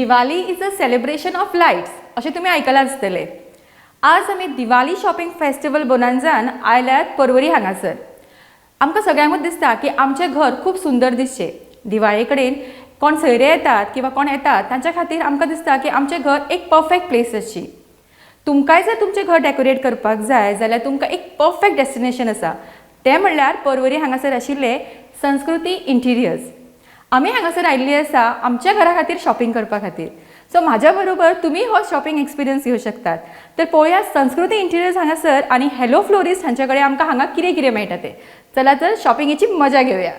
Diwali is a celebration of lights अशें तुमी आयकलां आसतलें. आज आमी दिवाळी शॉपिंग फेस्टिवल बोनांजान आयल्यात पर्वरी हांगासर. आमकां सगळ्यांकूच दिसता की आमचें घर खूब सुंदर दिसचें. दिवाळे कडेन कोण सयरे येतात किंवा कोण येतात तांच्या खातीर आमकां दिसता की आमचें घर एक परफेक्ट प्लेस आसची. तुमकांय जर तुमचें घर डेकोरेट करपाक जाय जाल्यार तुमकां एक परफेक्ट डेस्टिनेशन आसा, तें म्हणल्यार पर्वरी हांगासर आशिल्ले संस्कृती इंटिरियर्स. आमी हांगासर आयिल्लीं आसा आमच्या घरा खातीर शॉपिंग करपा खातीर. सो म्हाज्या बरोबर तुमी हो शॉपिंग एक्सपिरियन्स घेवं शकतात. तर पळोवया संस्कृती इंटिरियर्स हांगासर आनी हॅलो फ्लोरिस्ट हांचे कडेन आमकां हांगा कितें कितें मेळटा तें. चला तर शॉपिंगेची मजा घेवया.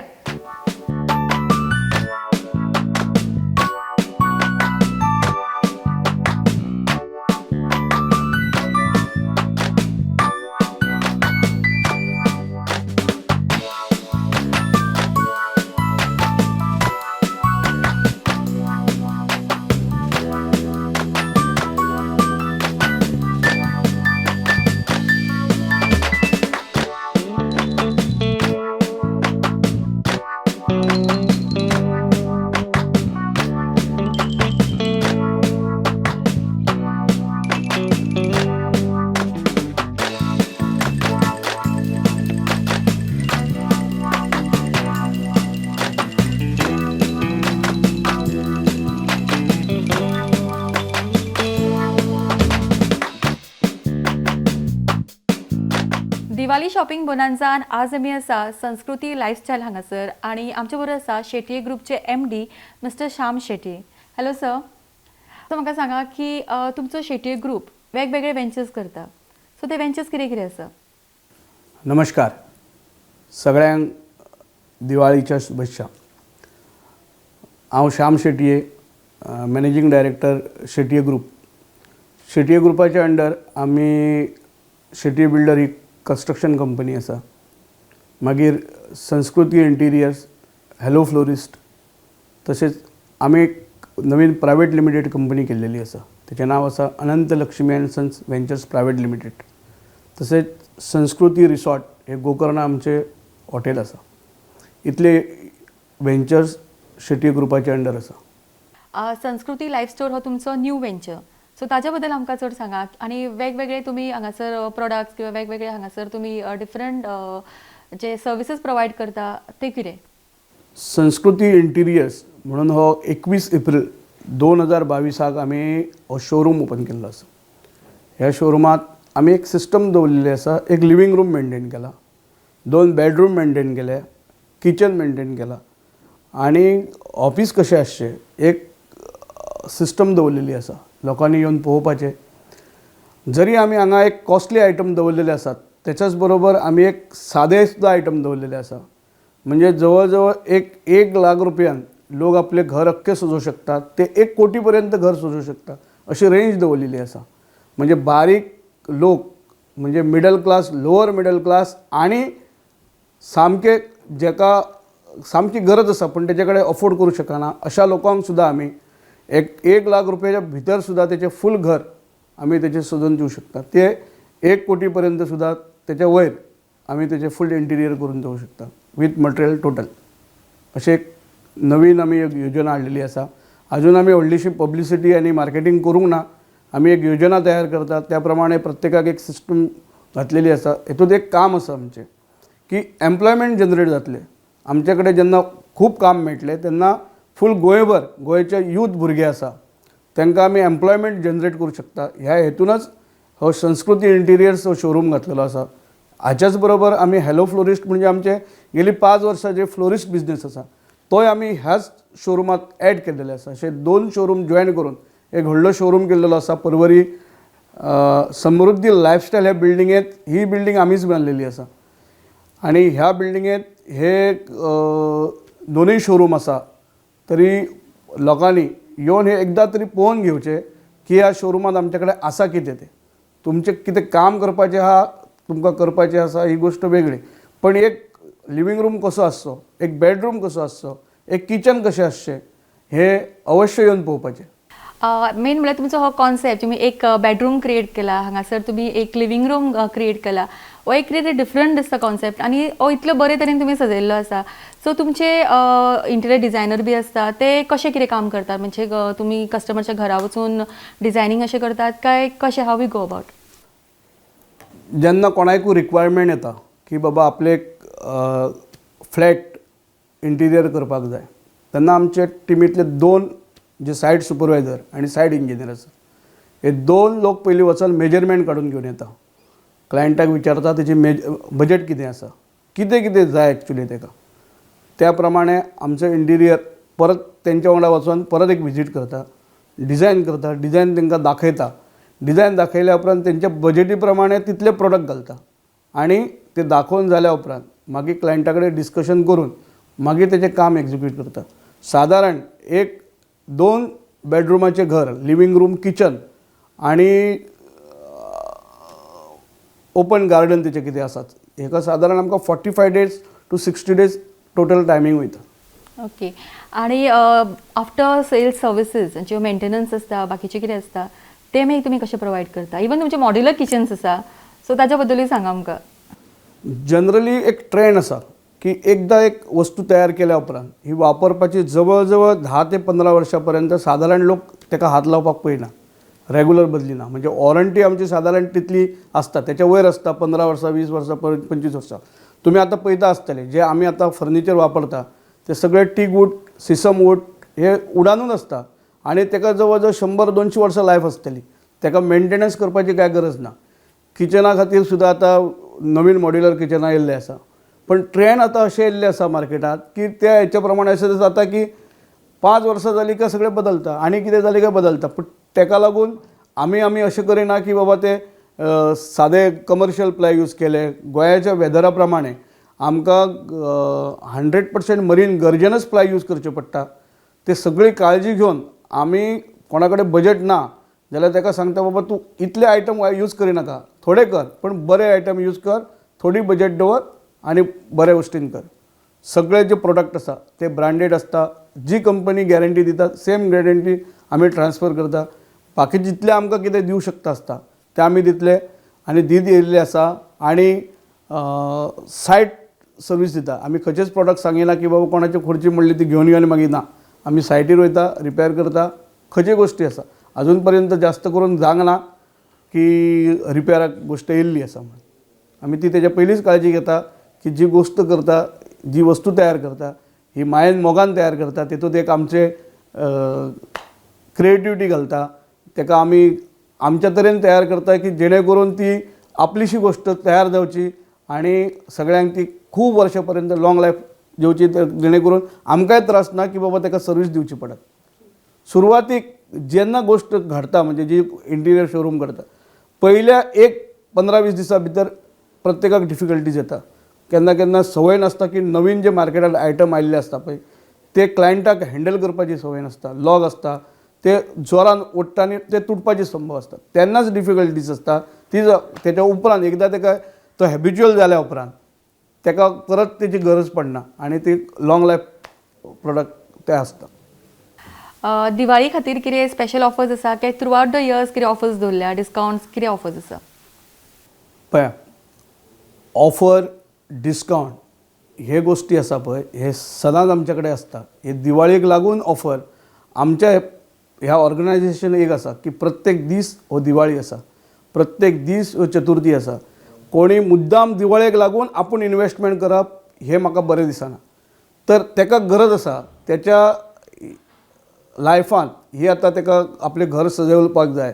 दिवाळी शॉपिंग बोनांजान आज आमी आसा संस्कृती लायफस्टायल हांगासर आनी आमचे बरोबर आसा शेटये ग्रुपचे MD mister Shyam Shetye. Hello sir. So म्हाका सांगा की तुमचो शेटये ग्रुप वेगवेगळे वेंचर्स करता. सो ते वेंचर्स कितें कितें आसा? नमस्कार. सगळ्यांक दिवाळीच्या शुभेच्छा. हांव Shyam Shetye, managing director Shetye group. Shetye ग्रुपाच्या अंडर आमी शेटये बिल्डर ही कंस्ट्रक्शन कंपनी आसा. मागीर संस्कृती इंटिरियर्स, हॅलो फ्लोरिस्ट, तशेंच आमी एक नवीन प्रायवेट लिमिटेड कंपनी केल्लेली आसा. तेचें नांव आसा Anant Lakshmi and sons ventures private limited. तशेंच संस्कृती रिसॉर्ट हे गोकर्णा आमचे हॉटेल आसा. इतले वेंचर्स शेटये ग्रुपाच्या अंडर आसा. संस्कृती लायफ स्टोर हो तुमचो न्यू वेंचर. सो ताज्या बद्दल आमकां चड सांगा. आनी वेगवेगळे तुमी हांगासर प्रोडक्ट्स किंवा वेगवेगळे हांगासर तुमी डिफरंट जे सर्विसीस प्रोवायड करता ते कितें? संस्कृती इंटिरियर्स म्हणून हो 21 एप्रिल 2022 आमी हो शोरूम ओपन केल्लो आसा. ह्या शोरूमात आमी एक सिस्टम दवरलेली आसा. एक लिव्हिंग रूम मेंटेन केला, 2 बेडरूम मेंटेन केले, किचन मेंटेन केला आनी ऑफिस कशें आसचें एक सिस्टम दवरलेली आसा. लोकांनी येवन पळोवपाचें. जरी आमी हांगा एक कॉस्टली आयटम दवरलेले आसात तेच्याच बरोबर आमी एक सादे सुद्दां आयटम दवरलेले आसा. म्हणजे जवळ जवळ 1 लाख रुपयान लोक आपले घर अख्खे सजोवंक शकतात. ते 1 कोटी पर्यंत घर सजोवंक शकतात अशी रेंज दवरलेली आसा. म्हणजे बारीक लोक म्हणजे middle class, lower middle class आनी सामके जेका सामकी गरज आसा पण तेजे कडेन अफोर्ड करूं शकना अशा लोकांक सुद्दां आमी 1 लाख रुपयाच्या भितर सुद्दां तेचें फूल घर आमी तेचें सजोवन दिवंक शकता. ते 1 कोटी पर्यंत सुद्दां तेच्या वयर आमी तेचें फूल इंटिरियर करून दिवंक शकता विथ मटेरियल टोटल. अशें एक नवीन आमी एक योजना हाडलेली आसा. अजून आमी व्हडलीशी पब्लिसिटी आनी मार्केटिंग करूंक ना. आमी एक योजना तयार करतात त्या प्रमाणे प्रत्येकाक एक सिस्टम घातलेली आसा. हेतूंत एक काम आसा आमचें की एम्प्लॉयमेंट जनरेट जातले. आमचे कडेन जेन्ना खूब काम मेळटलें तेन्ना फूल गोंयभर गोंयचे यूथ भुरगे आसा तांकां आमी एम्प्लॉयमेंट जनरेट करूंक शकता. ह्या हेतूनच हो संस्कृती इंटिरियर्स हो शोरूम घातलेलो आसा. हाच्याच बरोबर आमी हॅलो फ्लोरिस्ट म्हणजे आमचे गेली 5 वर्सां जे फ्लोरिस्ट बिझनेस आसा तोय आमी ह्याच शोरूमात ॲड केलेले आसा. अशे 2 शोरूम जॉयन करून एक व्हडलो शोरूम केल्लो आसा पर्वरी समृद्धी लायफस्टायल ह्या बिल्डिंगेंत. ही बिल्डिंग आमीच बांदलेली आसा आनी ह्या बिल्डिंगेंत हे दोनूय शोरूम आसा. तरी लोकांनी येवन हे एकदां तरी पळोवन घेवचें की ह्या शोरूमात आमचे कडेन आसा कितें तें. तुमचें कितें काम करपाचें आहा तुमकां करपाचें आसा ही गोश्ट वेगळी, पण एक लिव्हिंग रूम कसो आसचो, एक बेडरूम कसो आसचो, एक किचन कशें आसचें हे अवश्य येवन पळोवपाचें. मेन म्हळ्यार तुमचो हो कॉन्सेप्ट तुमी एक बेडरूम क्रिएट केला, हांगासर तुमी एक लिव्हिंग रूम क्रिएट केला, हो एक कितें डिफरंट दिसता कॉन्सेप्ट आनी हो इतलो बरे तरेन तुमी सजयल्लो आसा. सो तुमचे इंटिरियर डिझायनर बी आसता ते कशें कितें काम करतात, म्हणजे तुमी कस्टमरच्या घरा वचून डिझायनींग अशें करतात काय कशें, हाव वी गो अबाउट? जेन्ना कोणाकूय रिक्वायरमेंट येता की बाबा आपले एक फ्लॅट इंटिरियर करपाक जाय, तेन्ना आमचे टिमींतले 2 जे सायट सुपरवायझर आनी सायट इंजिनियर आसा, हे 2 लोक पयलीं वचून मेजरमेंट काडून घेवन येता. क्लायंटाक विचारता तेजी बजेट कितें आसा, कितें कितें जाय एक्चुली ताका, त्या प्रमाणे आमचो इंटिरियर परत तेंच्या वांगडा वचून परत एक विजीट करता, डिझायन करता, डिझायन तांकां दाखयता, डिझायन दाखयल्या उपरांत तेंच्या बजेटी प्रमाणे तितले प्रोडक्ट घालता आनी ते दाखोवन जाल्या उपरांत मागीर क्लायंटा कडेन डिस्कशन करून मागीर तेजें काम एक्झिक्यूट करता. सादारण एक 2 बेडरुमाचें घर, लिव्हिंग रूम, किचन आनी ओपन गार्डन तेचें कितें आसात, हेका सादारण आमकां 45 days to 60 days total timing वयता. ओके. आणि आफ्टर सेल्स सर्विसीस जे मेंटेनन्स आसता, बाकीचे कितें आसता ते मागीर तुमी कशें प्रोवायड करता? इवन तुमचे मॉड्युलर किचन्स आसा, सो ताच्या बद्दलूय सांगा आमकां. जनरली एक ट्रेंड आसा की एकदा एक वस्तू तयार केल्या उपरांत ही वापरपाची जवळ जवळ 10 ते 15 वर्सां पर्यंत सादारण लोक ताका हात लावपाक पळयना, रेगुलर बदलिना. म्हणजे वॉरंटी आमची सादारण तितली आसता, त्याच्या वयर आसता 15 वर्सां, 20 वर्सां, 25 वर्सां. तुम्ही आता पळयता आसतले जे आमी आतां फर्निचर वापरता ते सगळे टीक वूड, सिसम वूड हे उडानूच आसता आनी ताका जवळ जवळ 100-200 वर्सां लायफ आसतली. ताका मेंटेनन्स करपाची कांय गरज ना. किचना खातीर सुद्दां आतां नवीन मॉड्युलर किचनां येयल्ले आसा, पण ट्रेंड आतां अशें येयल्ले आसा मार्केटात की त्या हेच्या प्रमाणे अशें जाता की 5 वर्सां जालीं काय सगळें बदलता आनी कितें जालें काय बदलता. पूण ताका लागून आमी अशें करिना की बाबा ते सादे कमर्शियल प्लाय यूज केले. गोंयाच्या वेदरा प्रमाणे आमकां 100% मरीन गर्जनस प्लाय यूज करचे पडटा. ते सगळी काळजी घेवन आमी कोणा कडेन बजेट ना जाल्यार ताका सांगता बाबा तूं इतले आयटम यूज करिनाका, थोडे कर पण बरे आयटम यूज कर, थोडी बजेट दवर आनी बरे गोश्टीन कर. सगळे जे प्रोडक्ट आसा ते ब्रँडेड आसता, जी कंपनी गॅरंटी दिता सेम गॅरंटी आमी ट्रान्सफर करता. बाकी जितले आमकां कितें दिवं शकता आसता ते आमी दितले आनी दीत येयल्ले आसा. आनी सायट सर्वीस दिता. आमी खंयचेच प्रोडक्ट सांगिना की बाबा कोणाची खुर्ची म्हणली ती घेवन येवन मागीर ना, आमी सायटीर वयता, रिपेर करता. खंयचे गोश्टी आसा अजून पर्यंत जास्त करून जावंक ना की रिपेराक गोश्ट येयल्ली आसा म्हणून. आमी ती तेच्या पयलींच काळजी घेता की जी गोश्ट करता, जी वस्तू तयार करता ही मायेन मोगान तयार करता, तेतूंत एक आमचे क्रिएटिविटी घालता. ताका आमी आमच्या तरेन तयार करता की जेणे करून ती आपलीशी गोश्ट तयार जावची आनी सगळ्यांक ती खूब वर्सां पर्यंत लॉंग लायफ जेवची, जेणे करून आमकांय त्रास ना की बाबा ताका सर्वीस दिवची पडत. सुरवातीक जेन्ना गोश्ट घडटा म्हणजे जी इंटिरियर शोरूम करता पयल्या एक 15-20 दिसां भितर प्रत्येकाक डिफिकल्टीज येता. केन्ना केन्ना संवय नासता की नवीन जे मार्केटांत आयटम आयिल्ले आसता पळय ते क्लायंटाक हँडल करपाची संवय नासता, लॉग आसता, ते जोरान ओडटा आनी ते तुटपाचे संभव आसता, तेन्नाच डिफिकल्टीज आसता. ती तेच्या उपरांत एकदा ताका तो हॅबिच्युअल जाल्या उपरांत ताका परत तेची गरज पडना आनी ती लॉंग लायफ प्रोडक्ट ते आसता. दिवाळी खातीर कितें स्पेशल ऑफर्स आसा काय थ्रू आउट द इयर्स कितें ऑफर्स दवरल्या, डिस्काउंट्स कितें ऑफर्स आसा? पळया, ऑफर, डिस्काउंट हे गोष्टी आसा पळय हे सदांच आमचे कडेन आसता. हे दिवाळेक लागून ऑफर आमच्या ह्या ऑर्गनायझेशन एक आसा की प्रत्येक दीस हो दिवाळी आसा, प्रत्येक दीस हो चतुर्थी आसा. कोणी मुद्दाम दिवाळेक लागून आपूण इन्वेस्टमेंट करप हे म्हाका बरें दिसना. तर ताका गरज आसा त्याच्या लायफान ही आतां ताका आपलें घर सजवपाक जाय,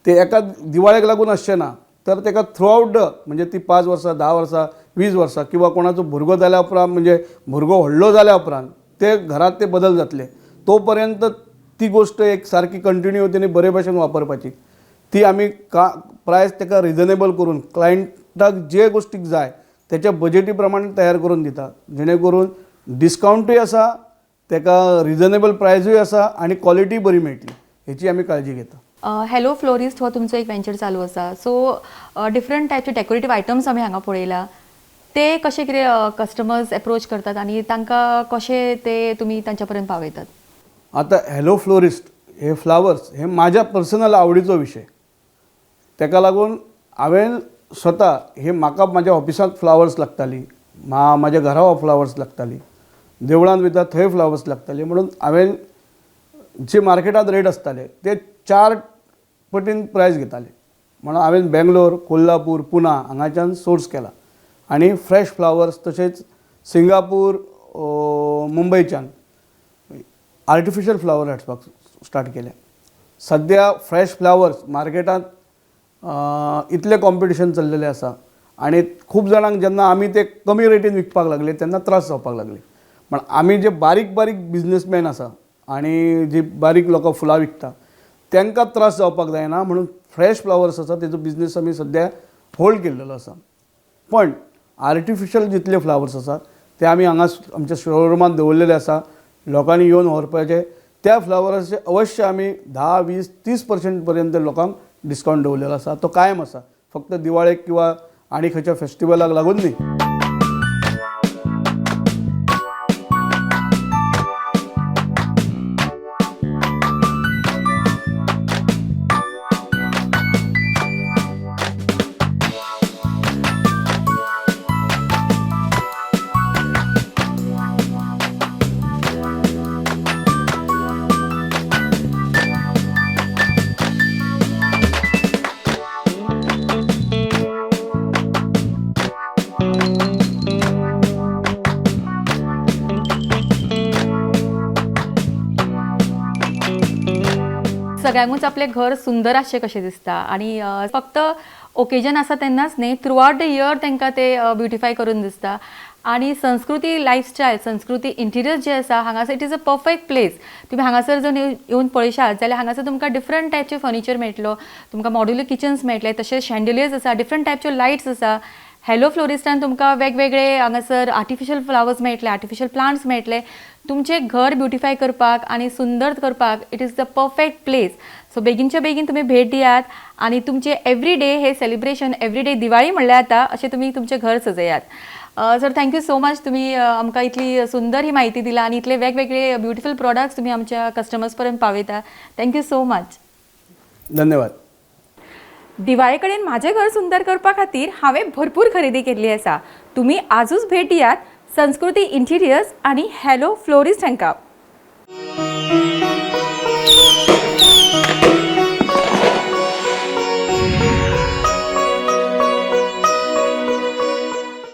ते एका दिवाळेक लागून आसचें ना. तर ताका थ्रू आउट द म्हणजे ती 5 वर्सां, 10 वर्सां, 20 वर्सां किंवा कोणाचो भुरगो जाल्या उपरांत म्हणजे भुरगो व्हडलो जाल्या उपरांत ते घरात ते बदल जातले. तोपर्यंत ती गोश्ट एक सारकी कंटिन्यू तेणी बरे भशेन वापरपाची. ती आमी प्रायस ताका रिजनेबल करून क्लायंटाक जे गोश्टीक जाय त्याच्या बजेटी प्रमाणे तयार करून दिता, जेणे करून डिस्कावंटूय आसा, ताका रिजनेबल प्रायसूय आसा आनी क्वॉलिटी बरी मेळटली हेची आमी काळजी घेता. हॅलो फ्लोरिस्ट हो तुमचो एक वेंचर चालू आसा. सो डिफरंट टायपचे डेकोरेटीव आयटम्स आमी हांगा पळयला, ते कशे कितें कस्टमर्स एप्रोच करतात आनी तांकां कशे ते तुमी तांच्या पर्यंत पावयतात? आता हॅलो फ्लोरिस्ट हे फ्लावर्स हे म्हाज्या पर्सनल आवडीचो विशय. ताका लागून हांवें स्वता हे म्हाका म्हाज्या ऑफिसांत फ्लावर्स लागताली, म्हाज्या घरा फ्लावर्स लागताली, देवळांत वयता थंय फ्लावर्स लागताली, म्हणून हांवें जे मार्केटांत रेट आसताले ते 4 पटीन प्रायस घेताले. म्हणून हांवें बेंगलोर, कोल्हापूर, पुना हांगाच्यान सोर्स केला आनी फ्रेश फ्लावर्स तशेंच सिंगापूर, मुंबयच्यान आर्टिफिशियल फ्लावर हाडपाक स्टार्ट केले. सद्या फ्रेश फ्लावर्स मार्केटांत इतले कॉम्पिटिशन चल्लेलें आसा आनी खूब जाणांक जेन्ना आमी ते कमी रेटीन विकपाक लागले तेन्ना त्रास जावपाक लागले. पण आमी जे बारीक बारीक बिझनेसमॅन आसा आनी जी बारीक लोकां फुलां विकता तांकां त्रास जावपाक जायना म्हणून फ्रेश फ्लावर्स आसा तेजो बिझनेस आमी सद्या होल्ड केल्लेलो आसा. पण आर्टिफिशियल जितले फ्लावर्स आसा ते आमी हांगा आमच्या शोरूमांत दवरलेले आसा. लोकांनी येवन व्हरपाचे. त्या फ्लावराचे अवश्य आमी 10, 20, 30% पर्यंत लोकांक डिस्कावंट दवरलेलो आसा. तो कायम आसा, फक्त दिवाळेक किंवा आनी खंयच्या फेस्टिवलाक लागून न्ही. सगळ्यांकूच आपले घर सुंदर आसचें कशें दिसता आनी फक्त ओकेजन आसा तेन्नाच न्ही, थ्रू आउट द इयर तांकां ते ब्युटिफाय करून दिसता. आणि संस्कृती लायफस्टायल, संस्कृती इंटिरियर्स जे आसा हांगासर it is a perfect place. तुम्ही हांगासर जर येवन पळयशात जाल्यार हांगासर तुमकां डिफरंट टायपचे फर्निचर मेळटलो, तुमकां मॉड्युलर किचन्स मेळटले, तशेंच शँडलियर्स आसा, डिफरंट टायपच्यो लायट्स आसा. हॅलो फ्लोरिस्टान तुमकां वेगवेगळे हांगासर आर्टिफिशियल फ्लावर्स मेळटले, आर्टिफिशियल प्लांट्स मेळटले. तुमचें घर ब्युटिफाय करपाक आनी सुंदर करपाक it is the perfect place. So बेगीनच्या बेगीन तुम्ही भेट दियात आनी तुमचे एवरी डे हे सेलिब्रेशन, एवरी डे दिवाळी म्हणल्यार आता अशें तुमी तुमचें घर सजयात. सर थँक्यू सो मच, तुम्ही आमकां इतली सुंदर ही माहिती दिला आणि इतले वेगवेगळे ब्युटिफूल प्रोडक्ट्स तुम्ही आमच्या कस्टमर्स पर्यंत पावयता. Thank you so much. धन्यवाद. दिवाळे कडेन माझे घर सुंदर करपा खातीर हांवें भरपूर खरेदी केल्ली आसा. तुम्ही आजूच भेट दियात संस्कृती इंटिरियर्स आणि हॅलो फ्लोरिस्ट हांकां.